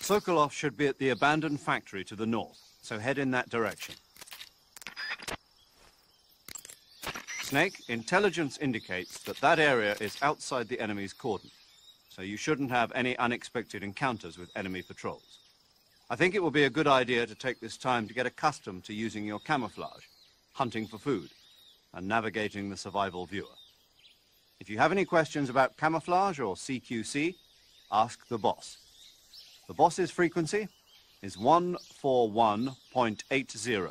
Sokolov should be at the abandoned factory to the north, so head in that direction. Snake, intelligence indicates that that area is outside the enemy's cordon, so you shouldn't have any unexpected encounters with enemy patrols. I think it will be a good idea to take this time to get accustomed to using your camouflage, hunting for food, and navigating the survival viewer. If you have any questions about camouflage or CQC, ask the boss. The boss's frequency is 141.80.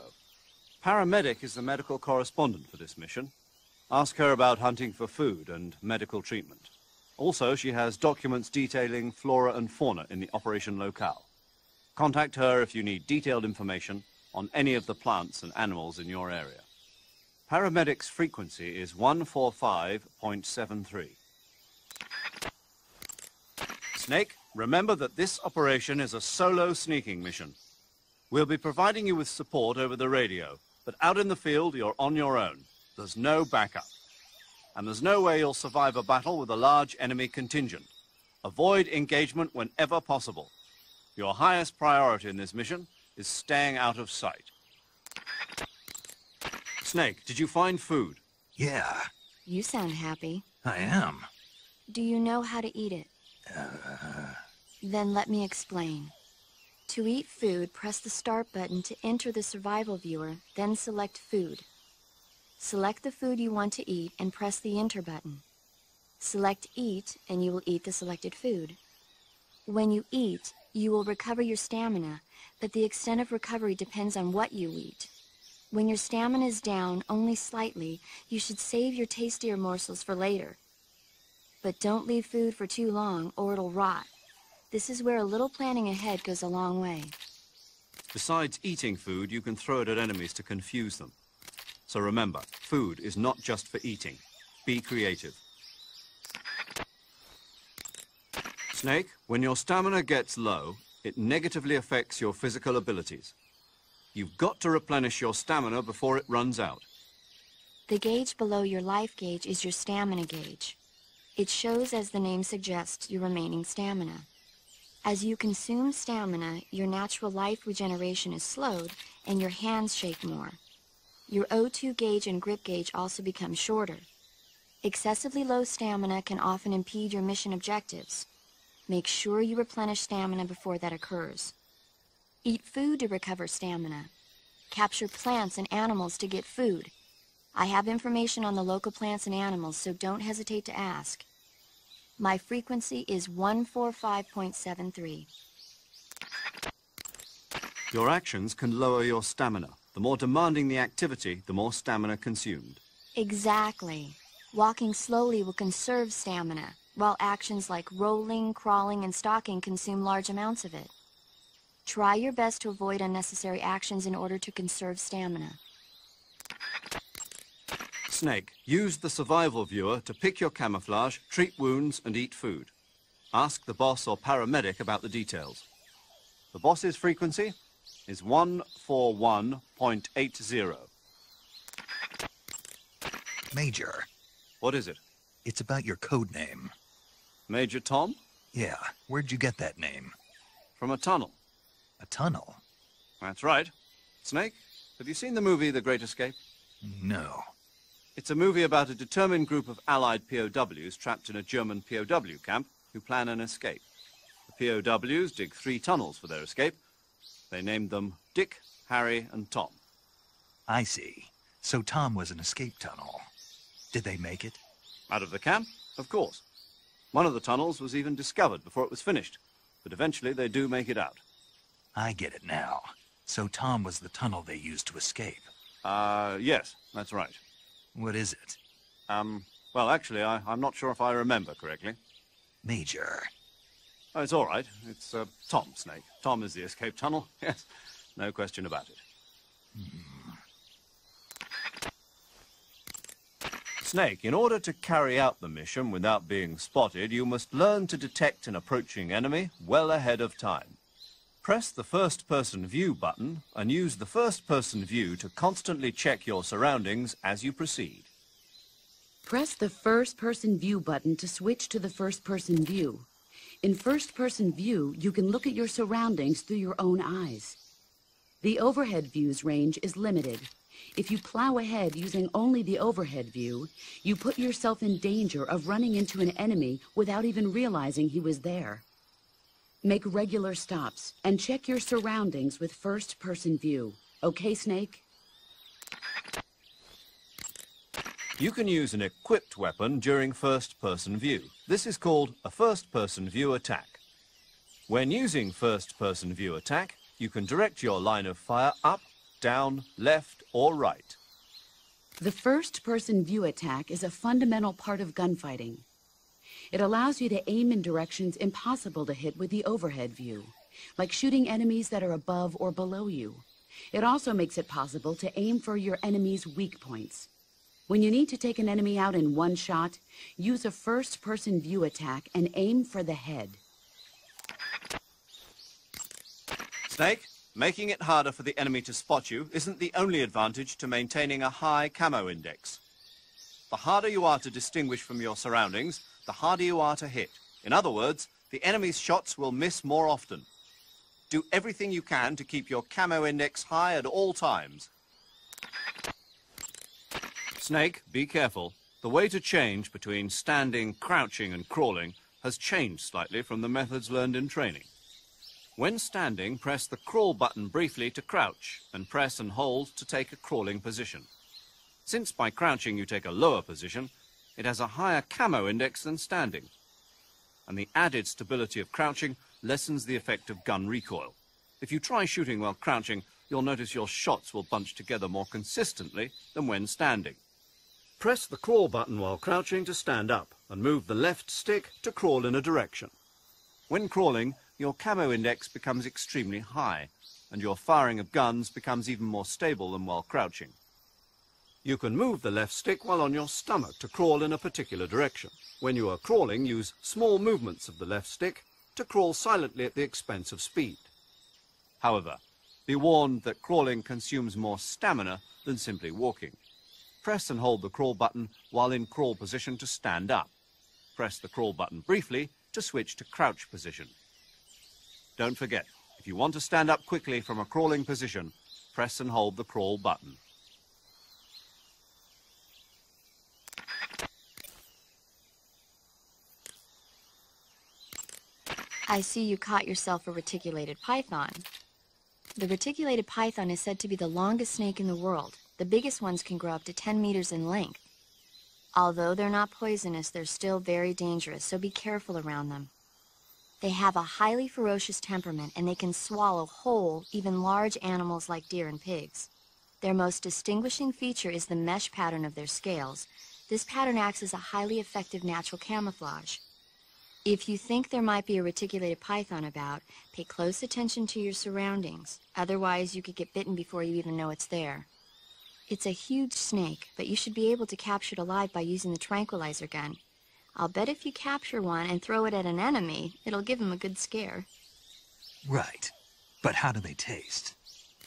Paramedic is the medical correspondent for this mission. Ask her about hunting for food and medical treatment. Also, she has documents detailing flora and fauna in the operation locale. Contact her if you need detailed information on any of the plants and animals in your area. Paramedic's frequency is 145.73. Snake, remember that this operation is a solo sneaking mission. We'll be providing you with support over the radio, but out in the field, you're on your own. There's no backup. And there's no way you'll survive a battle with a large enemy contingent. Avoid engagement whenever possible. Your highest priority in this mission is staying out of sight. Snake, did you find food? Yeah. You sound happy. I am. Do you know how to eat it? Then let me explain. To eat food, press the Start button to enter the survival viewer, then select Food. Select the food you want to eat and press the Enter button. Select Eat and you will eat the selected food. When you eat, you will recover your stamina, but the extent of recovery depends on what you eat. When your stamina is down only slightly, you should save your tastier morsels for later. But don't leave food for too long or it'll rot. This is where a little planning ahead goes a long way. Besides eating food, you can throw it at enemies to confuse them. So remember, food is not just for eating. Be creative. Snake, when your stamina gets low, it negatively affects your physical abilities. You've got to replenish your stamina before it runs out. The gauge below your life gauge is your stamina gauge. It shows, as the name suggests, your remaining stamina. As you consume stamina, your natural life regeneration is slowed and your hands shake more. Your O2 gauge and grip gauge also become shorter. Excessively low stamina can often impede your mission objectives. Make sure you replenish stamina before that occurs. Eat food to recover stamina. Capture plants and animals to get food. I have information on the local plants and animals, so don't hesitate to ask. My frequency is 145.73. Your actions can lower your stamina. The more demanding the activity, the more stamina consumed. Exactly. Walking slowly will conserve stamina, while actions like rolling, crawling, and stalking consume large amounts of it. Try your best to avoid unnecessary actions in order to conserve stamina. Snake, use the survival viewer to pick your camouflage, treat wounds, and eat food. Ask the boss or paramedic about the details. The boss's frequency is 141.80. Major. What is it? It's about your code name. Major Tom? Yeah. Where'd you get that name? From a tunnel. A tunnel? That's right. Snake, have you seen the movie The Great Escape? No. It's a movie about a determined group of Allied POWs trapped in a German POW camp who plan an escape. The POWs dig 3 tunnels for their escape. They named them Dick, Harry, and Tom. I see. So Tom was an escape tunnel. Did they make it? Out of the camp? Of course. One of the tunnels was even discovered before it was finished, but eventually they do make it out. I get it now. So Tom was the tunnel they used to escape. Yes, that's right. What is it? Well, actually, I'm not sure if I remember correctly. Major. Oh, it's all right. It's, Tom, Snake. Tom is the escape tunnel. Yes, no question about it. Snake, in order to carry out the mission without being spotted, you must learn to detect an approaching enemy well ahead of time. Press the first-person view button and use the first-person view to constantly check your surroundings as you proceed. Press the first-person view button to switch to the first-person view. In first-person view, you can look at your surroundings through your own eyes. The overhead view's range is limited. If you plow ahead using only the overhead view, you put yourself in danger of running into an enemy without even realizing he was there. Make regular stops and check your surroundings with first-person view. Okay, Snake? You can use an equipped weapon during first-person view. This is called a first-person view attack. When using first-person view attack, you can direct your line of fire up, down, left, or right. The first-person view attack is a fundamental part of gunfighting. It allows you to aim in directions impossible to hit with the overhead view, like shooting enemies that are above or below you. It also makes it possible to aim for your enemy's weak points. When you need to take an enemy out in one shot, use a first-person view attack and aim for the head. Snake, making it harder for the enemy to spot you isn't the only advantage to maintaining a high camo index. The harder you are to distinguish from your surroundings, the harder you are to hit. In other words, the enemy's shots will miss more often. Do everything you can to keep your camo index high at all times. Snake, be careful. The way to change between standing, crouching and crawling has changed slightly from the methods learned in training. When standing, press the crawl button briefly to crouch and press and hold to take a crawling position. Since by crouching you take a lower position, it has a higher camo index than standing. And the added stability of crouching lessens the effect of gun recoil. If you try shooting while crouching, you'll notice your shots will bunch together more consistently than when standing. Press the crawl button while crouching to stand up and move the left stick to crawl in a direction. When crawling, your camo index becomes extremely high and your firing of guns becomes even more stable than while crouching. You can move the left stick while on your stomach to crawl in a particular direction. When you are crawling, use small movements of the left stick to crawl silently at the expense of speed. However, be warned that crawling consumes more stamina than simply walking. Press and hold the crawl button while in crawl position to stand up. Press the crawl button briefly to switch to crouch position. Don't forget, if you want to stand up quickly from a crawling position, press and hold the crawl button. I see you caught yourself a reticulated python. The reticulated python is said to be the longest snake in the world. The biggest ones can grow up to 10 meters in length. Although they're not poisonous, they're still very dangerous, so be careful around them. They have a highly ferocious temperament, and they can swallow whole, even large animals like deer and pigs. Their most distinguishing feature is the mesh pattern of their scales. This pattern acts as a highly effective natural camouflage. If you think there might be a reticulated python about, pay close attention to your surroundings. Otherwise, you could get bitten before you even know it's there. It's a huge snake, but you should be able to capture it alive by using the tranquilizer gun. I'll bet if you capture one and throw it at an enemy, it'll give him a good scare. Right. But how do they taste?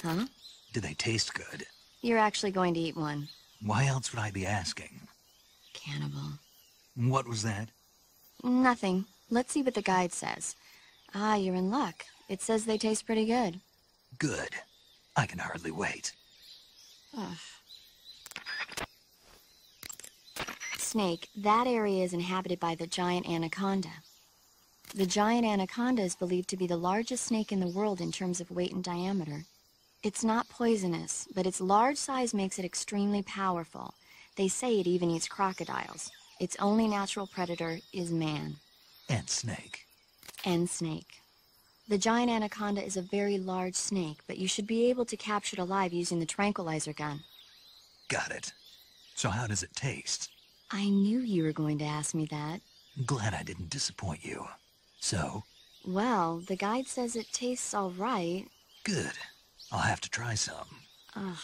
Huh? Do they taste good? You're actually going to eat one. Why else would I be asking? Cannibal. What was that? Nothing. Let's see what the guide says. Ah, you're in luck. It says they taste pretty good. Good. I can hardly wait. Ugh. Snake, that area is inhabited by the giant anaconda. The giant anaconda is believed to be the largest snake in the world in terms of weight and diameter. It's not poisonous, but its large size makes it extremely powerful. They say it even eats crocodiles. Its only natural predator is man. And snake. And snake. The giant anaconda is a very large snake, but you should be able to capture it alive using the tranquilizer gun. Got it. So how does it taste? I knew you were going to ask me that. Glad I didn't disappoint you. So? Well, the guide says it tastes all right. Good. I'll have to try some. Ugh.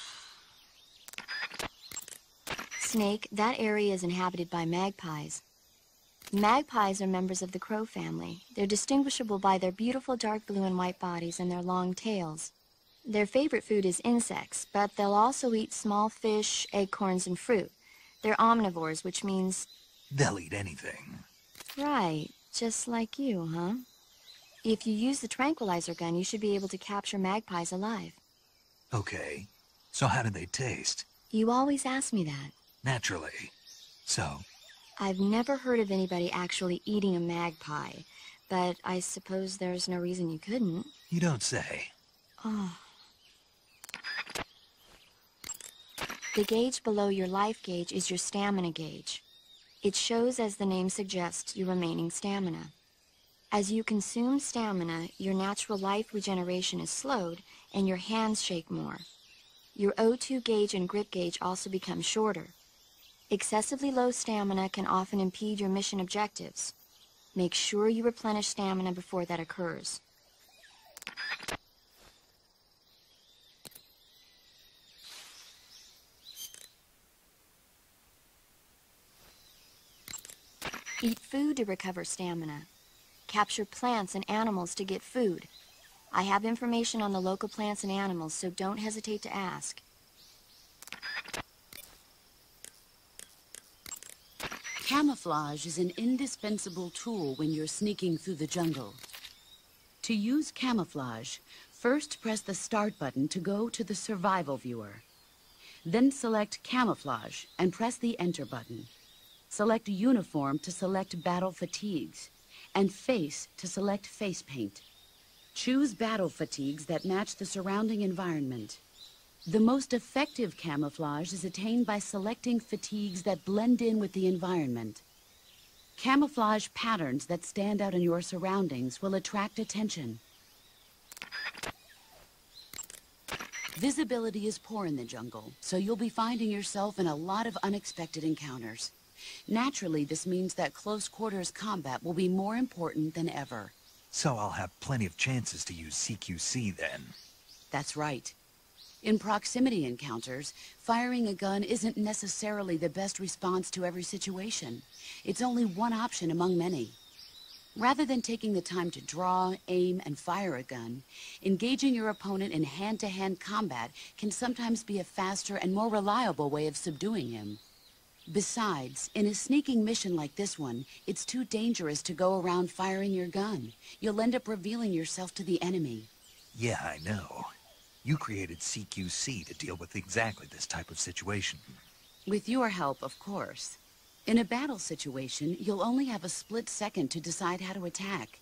Snake, that area is inhabited by magpies. Magpies are members of the crow family. They're distinguishable by their beautiful dark blue and white bodies and their long tails. Their favorite food is insects, but they'll also eat small fish, acorns, and fruit. They're omnivores, which means... They'll eat anything. Right. Just like you, huh? If you use the tranquilizer gun, you should be able to capture magpies alive. Okay. So how do they taste? You always ask me that. Naturally. So? I've never heard of anybody actually eating a magpie, but I suppose there's no reason you couldn't. You don't say. Oh. The gauge below your life gauge is your stamina gauge. It shows, as the name suggests, your remaining stamina. As you consume stamina, your natural life regeneration is slowed and your hands shake more. Your O2 gauge and grip gauge also become shorter. Excessively low stamina can often impede your mission objectives. Make sure you replenish stamina before that occurs. Eat food to recover stamina. Capture plants and animals to get food. I have information on the local plants and animals, so don't hesitate to ask. Camouflage is an indispensable tool when you're sneaking through the jungle. To use camouflage, first press the Start button to go to the Survival viewer. Then select Camouflage and press the Enter button. Select Uniform to select Battle Fatigues, and Face to select Face Paint. Choose battle fatigues that match the surrounding environment. The most effective camouflage is attained by selecting fatigues that blend in with the environment. Camouflage patterns that stand out in your surroundings will attract attention. Visibility is poor in the jungle, so you'll be finding yourself in a lot of unexpected encounters. Naturally, this means that close quarters combat will be more important than ever. So I'll have plenty of chances to use CQC then. That's right. In proximity encounters, firing a gun isn't necessarily the best response to every situation. It's only one option among many. Rather than taking the time to draw, aim, and fire a gun, engaging your opponent in hand-to-hand combat can sometimes be a faster and more reliable way of subduing him. Besides, in a sneaking mission like this one, it's too dangerous to go around firing your gun. You'll end up revealing yourself to the enemy. Yeah, I know. You created CQC to deal with exactly this type of situation. With your help, of course. In a battle situation, you'll only have a split second to decide how to attack.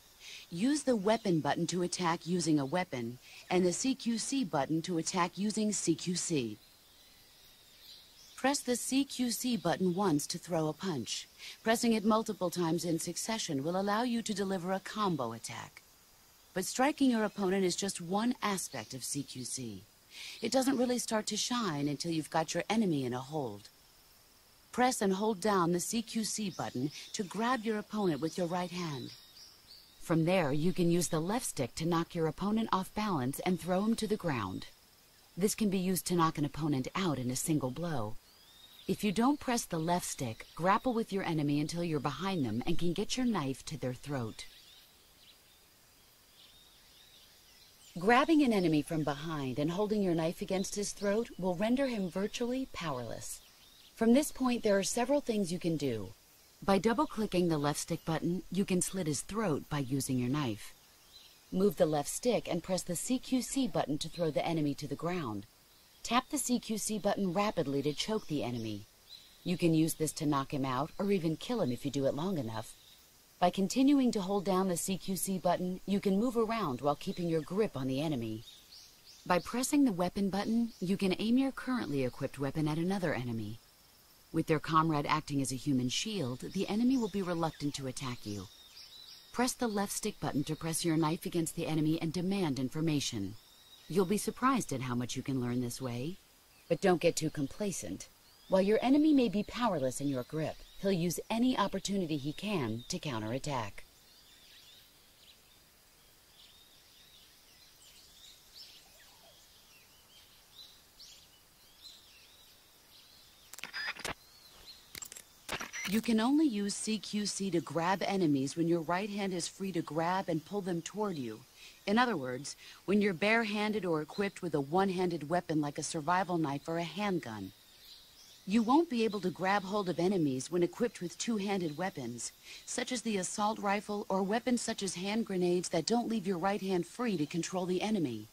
Use the Weapon button to attack using a weapon, and the CQC button to attack using CQC. Press the CQC button once to throw a punch. Pressing it multiple times in succession will allow you to deliver a combo attack. But striking your opponent is just one aspect of CQC. It doesn't really start to shine until you've got your enemy in a hold. Press and hold down the CQC button to grab your opponent with your right hand. From there, you can use the left stick to knock your opponent off balance and throw him to the ground. This can be used to knock an opponent out in a single blow. If you don't press the left stick, grapple with your enemy until you're behind them and can get your knife to their throat. Grabbing an enemy from behind and holding your knife against his throat will render him virtually powerless. From this point, there are several things you can do. By double-clicking the left stick button, you can slit his throat by using your knife. Move the left stick and press the CQC button to throw the enemy to the ground. Tap the CQC button rapidly to choke the enemy. You can use this to knock him out or even kill him if you do it long enough. By continuing to hold down the CQC button, you can move around while keeping your grip on the enemy. By pressing the Weapon button, you can aim your currently equipped weapon at another enemy. With their comrade acting as a human shield, the enemy will be reluctant to attack you. Press the left stick button to press your knife against the enemy and demand information. You'll be surprised at how much you can learn this way. But don't get too complacent. While your enemy may be powerless in your grip, he'll use any opportunity he can to counterattack. You can only use CQC to grab enemies when your right hand is free to grab and pull them toward you. In other words, when you're barehanded or equipped with a one-handed weapon like a survival knife or a handgun. You won't be able to grab hold of enemies when equipped with two-handed weapons, such as the assault rifle or weapons such as hand grenades that don't leave your right hand free to control the enemy.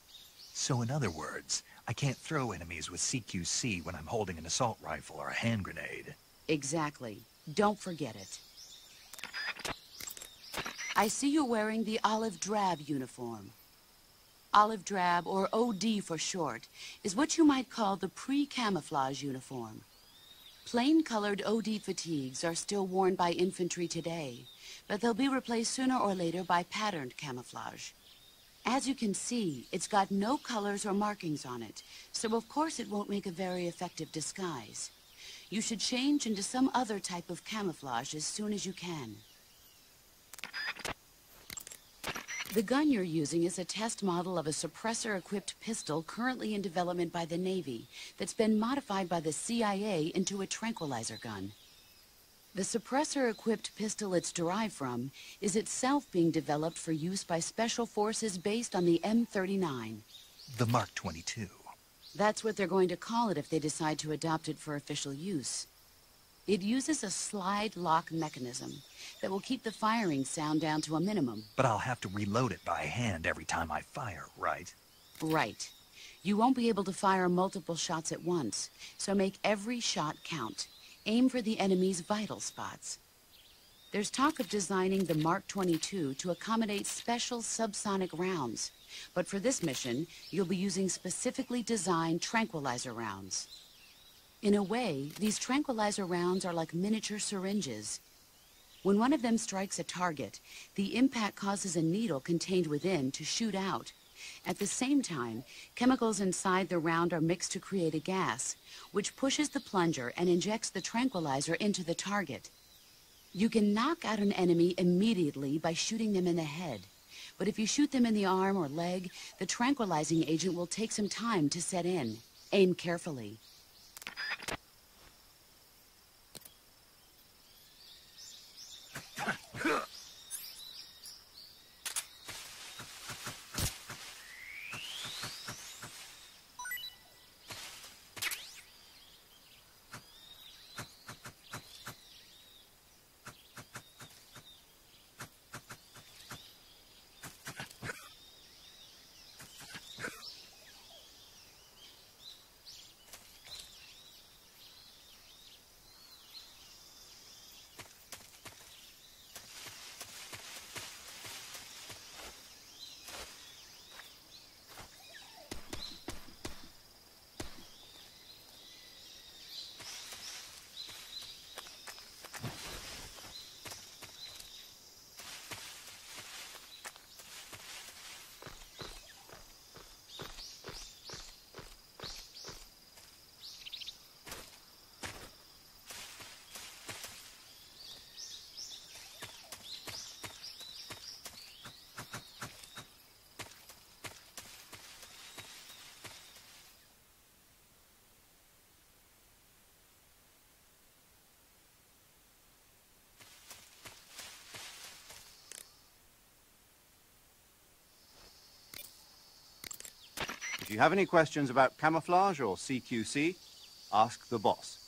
So in other words, I can't throw enemies with CQC when I'm holding an assault rifle or a hand grenade. Exactly. Don't forget it. I see you're wearing the olive drab uniform. Olive drab, or OD for short, is what you might call the pre-camouflage uniform. Plain-colored OD fatigues are still worn by infantry today, but they'll be replaced sooner or later by patterned camouflage. As you can see, it's got no colors or markings on it, so of course it won't make a very effective disguise. You should change into some other type of camouflage as soon as you can. The gun you're using is a test model of a suppressor-equipped pistol currently in development by the Navy that's been modified by the CIA into a tranquilizer gun. The suppressor-equipped pistol it's derived from is itself being developed for use by special forces based on the M39. The Mark 22. That's what they're going to call it if they decide to adopt it for official use. It uses a slide lock mechanism that will keep the firing sound down to a minimum. But I'll have to reload it by hand every time I fire, right? Right. You won't be able to fire multiple shots at once, so make every shot count. Aim for the enemy's vital spots. There's talk of designing the Mark 22 to accommodate special subsonic rounds, but for this mission, you'll be using specifically designed tranquilizer rounds. In a way, these tranquilizer rounds are like miniature syringes. When one of them strikes a target, the impact causes a needle contained within to shoot out. At the same time, chemicals inside the round are mixed to create a gas, which pushes the plunger and injects the tranquilizer into the target. You can knock out an enemy immediately by shooting them in the head. But if you shoot them in the arm or leg, the tranquilizing agent will take some time to set in. Aim carefully. If you have any questions about camouflage or CQC, ask the boss.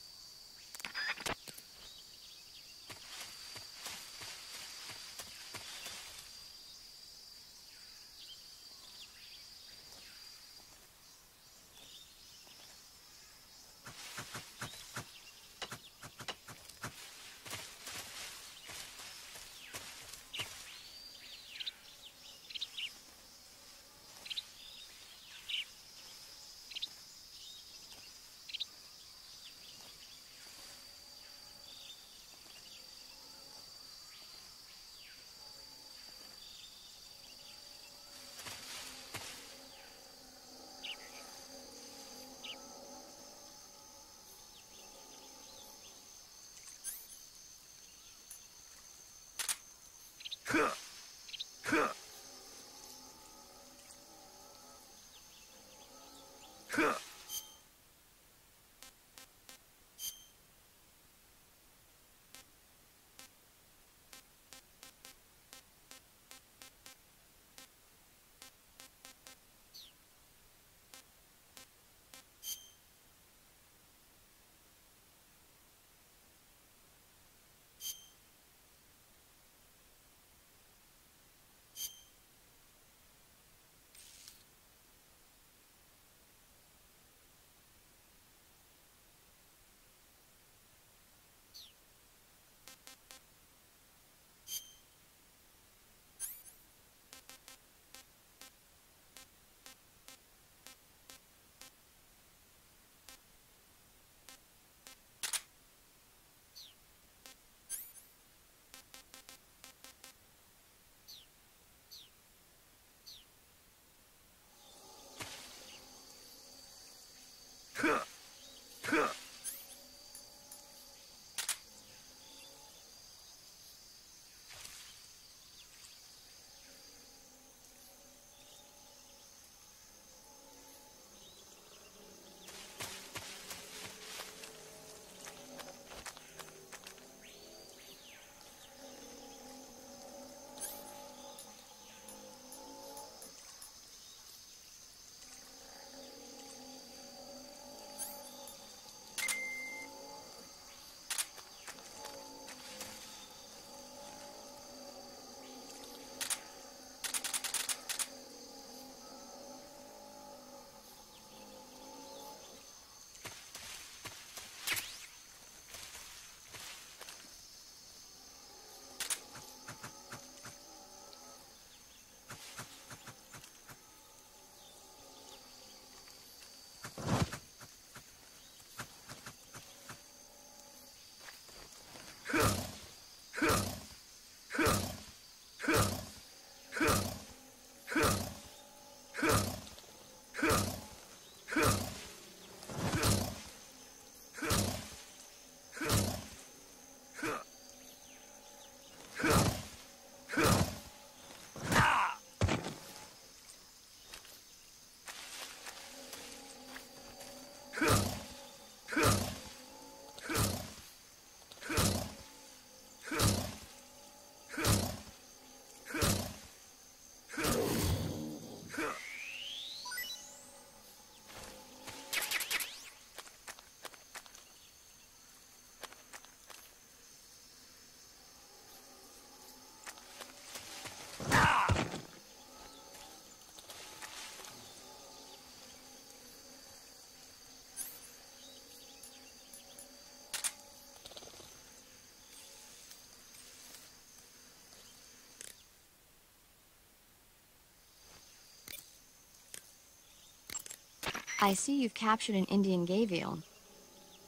I see you've captured an Indian gavial.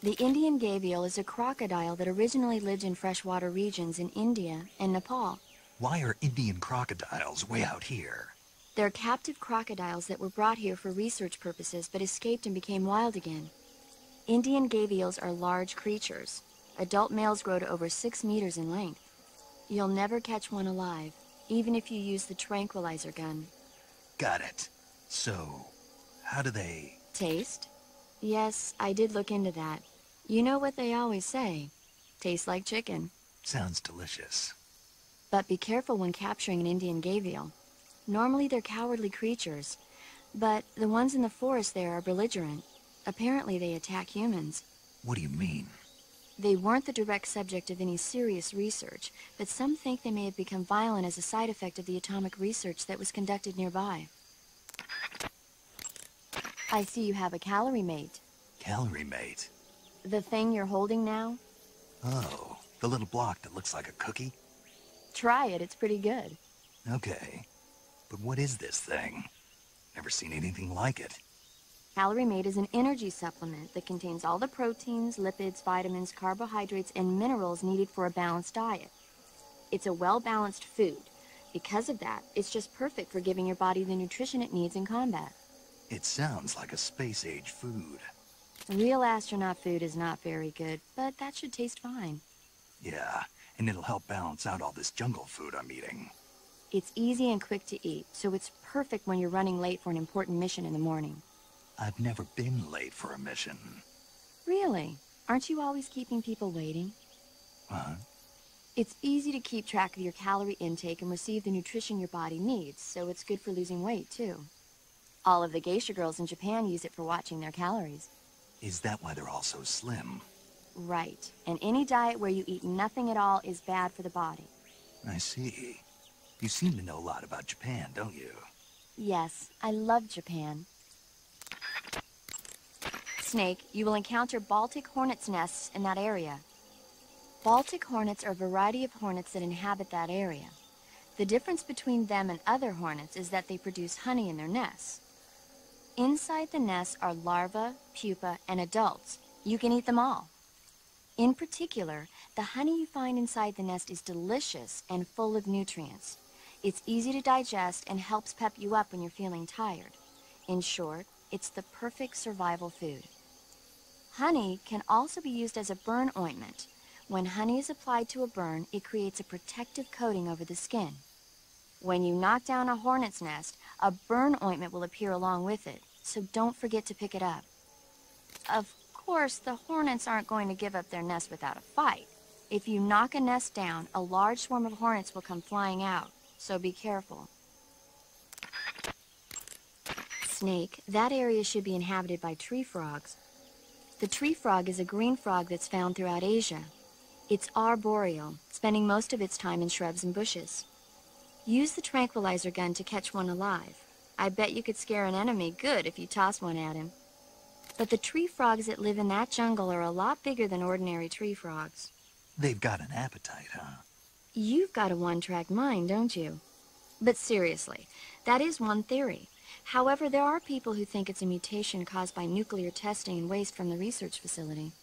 The Indian gavial is a crocodile that originally lived in freshwater regions in India and Nepal. Why are Indian crocodiles way out here? They're captive crocodiles that were brought here for research purposes but escaped and became wild again. Indian gavials are large creatures. Adult males grow to over 6 meters in length. You'll never catch one alive, even if you use the tranquilizer gun. Got it. So, how do they... Taste? Yes, I did look into that. You know what they always say. Tastes like chicken. Sounds delicious. But be careful when capturing an Indian gavial. Normally they're cowardly creatures, but the ones in the forest there are belligerent. Apparently they attack humans. What do you mean? They weren't the direct subject of any serious research, but some think they may have become violent as a side effect of the atomic research that was conducted nearby. I see you have a calorie mate. Calorie mate? The thing you're holding now? Oh, the little block that looks like a cookie? Try it, it's pretty good. Okay. But what is this thing? Never seen anything like it. Calorie Mate is an energy supplement that contains all the proteins, lipids, vitamins, carbohydrates, and minerals needed for a balanced diet. It's a well-balanced food. Because of that, it's just perfect for giving your body the nutrition it needs in combat. It sounds like a space-age food. Real astronaut food is not very good, but that should taste fine. Yeah, and it'll help balance out all this jungle food I'm eating. It's easy and quick to eat, so it's perfect when you're running late for an important mission in the morning. I've never been late for a mission. Really? Aren't you always keeping people waiting? Huh? It's easy to keep track of your calorie intake and receive the nutrition your body needs, so it's good for losing weight, too. All of the geisha girls in Japan use it for watching their calories. Is that why they're all so slim? Right. And any diet where you eat nothing at all is bad for the body. I see. You seem to know a lot about Japan, don't you? Yes, I love Japan. Snake, you will encounter Baltic hornets' nests in that area. Baltic hornets are a variety of hornets that inhabit that area. The difference between them and other hornets is that they produce honey in their nests. Inside the nests are larvae, pupa, and adults. You can eat them all. In particular, the honey you find inside the nest is delicious and full of nutrients. It's easy to digest and helps pep you up when you're feeling tired. In short, it's the perfect survival food. Honey can also be used as a burn ointment. When honey is applied to a burn, it creates a protective coating over the skin. When you knock down a hornet's nest, a burn ointment will appear along with it, so don't forget to pick it up. Of course, the hornets aren't going to give up their nest without a fight. If you knock a nest down, a large swarm of hornets will come flying out, so be careful. Snake, that area should be inhabited by tree frogs. The tree frog is a green frog that's found throughout Asia. It's arboreal, spending most of its time in shrubs and bushes. Use the tranquilizer gun to catch one alive. I bet you could scare an enemy good if you toss one at him. But the tree frogs that live in that jungle are a lot bigger than ordinary tree frogs. They've got an appetite, huh? You've got a one-track mind, don't you? But seriously, that is one theory. However, there are people who think it's a mutation caused by nuclear testing and waste from the research facility.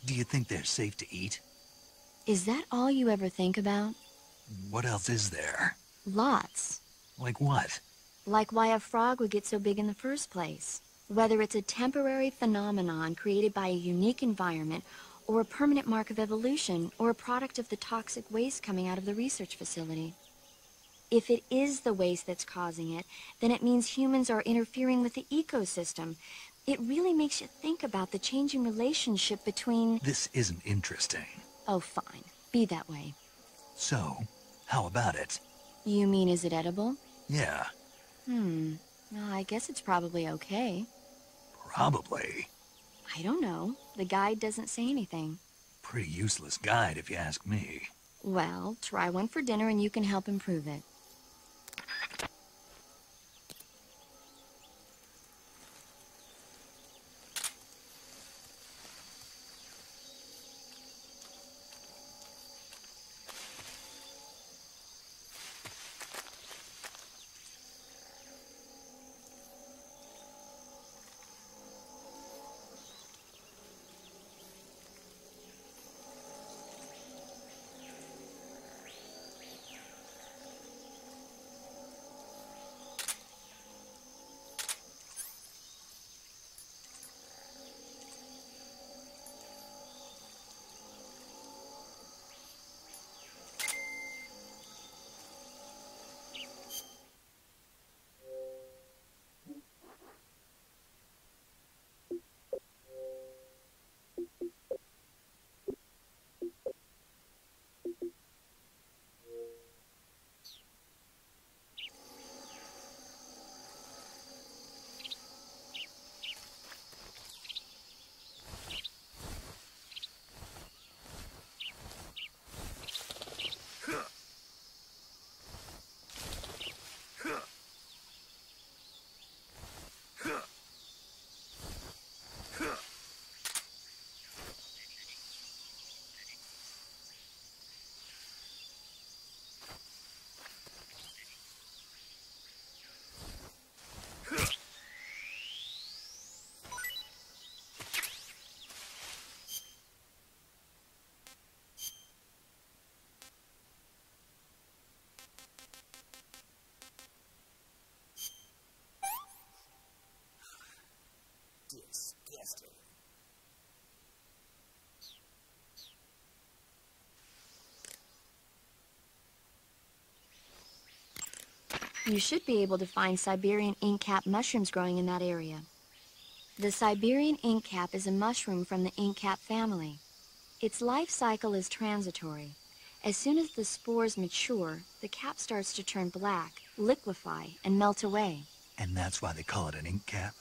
Do you think they're safe to eat? Is that all you ever think about? What else is there? Lots. Like what? Like why a frog would get so big in the first place. Whether it's a temporary phenomenon created by a unique environment, or a permanent mark of evolution, or a product of the toxic waste coming out of the research facility. If it is the waste that's causing it, then it means humans are interfering with the ecosystem. It really makes you think about the changing relationship between... This isn't interesting. Oh, fine. Be that way. So, how about it? You mean, is it edible? Yeah. Well, I guess it's probably okay. Probably. I don't know. The guide doesn't say anything. Pretty useless guide, if you ask me. Well, try one for dinner and you can help improve it. You should be able to find Siberian inkcap mushrooms growing in that area. The Siberian inkcap is a mushroom from the inkcap family. Its life cycle is transitory. As soon as the spores mature, the cap starts to turn black, liquefy, and melt away. And that's why they call it an ink cap?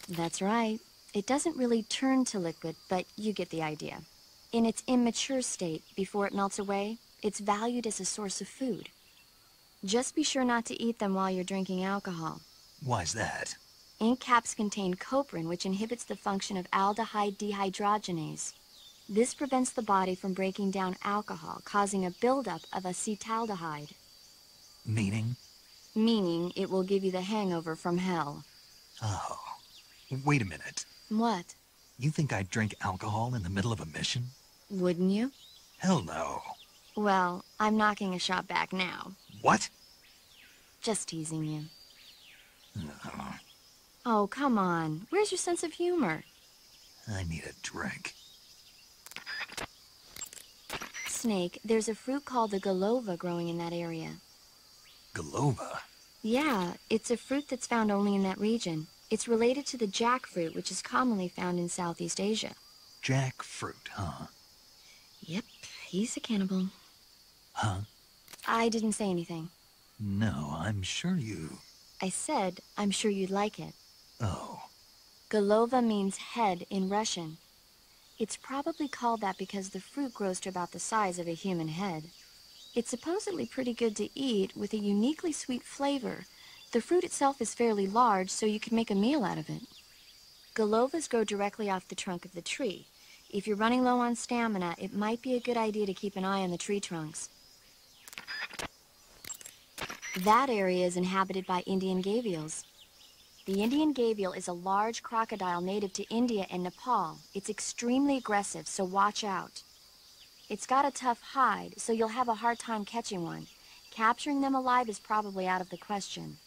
That's right. It doesn't really turn to liquid, but you get the idea. In its immature state, before it melts away, it's valued as a source of food. Just be sure not to eat them while you're drinking alcohol. Why's that? Ink caps contain coprin, which inhibits the function of aldehyde dehydrogenase. This prevents the body from breaking down alcohol, causing a buildup of acetaldehyde. Meaning? Meaning it will give you the hangover from hell. Oh. Wait a minute. What? You think I'd drink alcohol in the middle of a mission? Wouldn't you? Hell no. Well, I'm knocking a shot back now. What? Just teasing you. Uh, Oh, come on. Where's your sense of humor? I need a drink. Snake, there's a fruit called the golova growing in that area. Golova? Yeah, it's a fruit that's found only in that region. It's related to the jackfruit, which is commonly found in Southeast Asia. Jackfruit, huh? Yep, he's a cannibal. Huh? I didn't say anything. No, I'm sure you... I said, I'm sure you'd like it. Oh. Golova means head in Russian. It's probably called that because the fruit grows to about the size of a human head. It's supposedly pretty good to eat with a uniquely sweet flavor. The fruit itself is fairly large, so you can make a meal out of it. Golovas grow directly off the trunk of the tree. If you're running low on stamina, it might be a good idea to keep an eye on the tree trunks. That area is inhabited by Indian gavials. The Indian gavial is a large crocodile native to India and Nepal. It's extremely aggressive, so watch out. It's got a tough hide, so you'll have a hard time catching one. Capturing them alive is probably out of the question.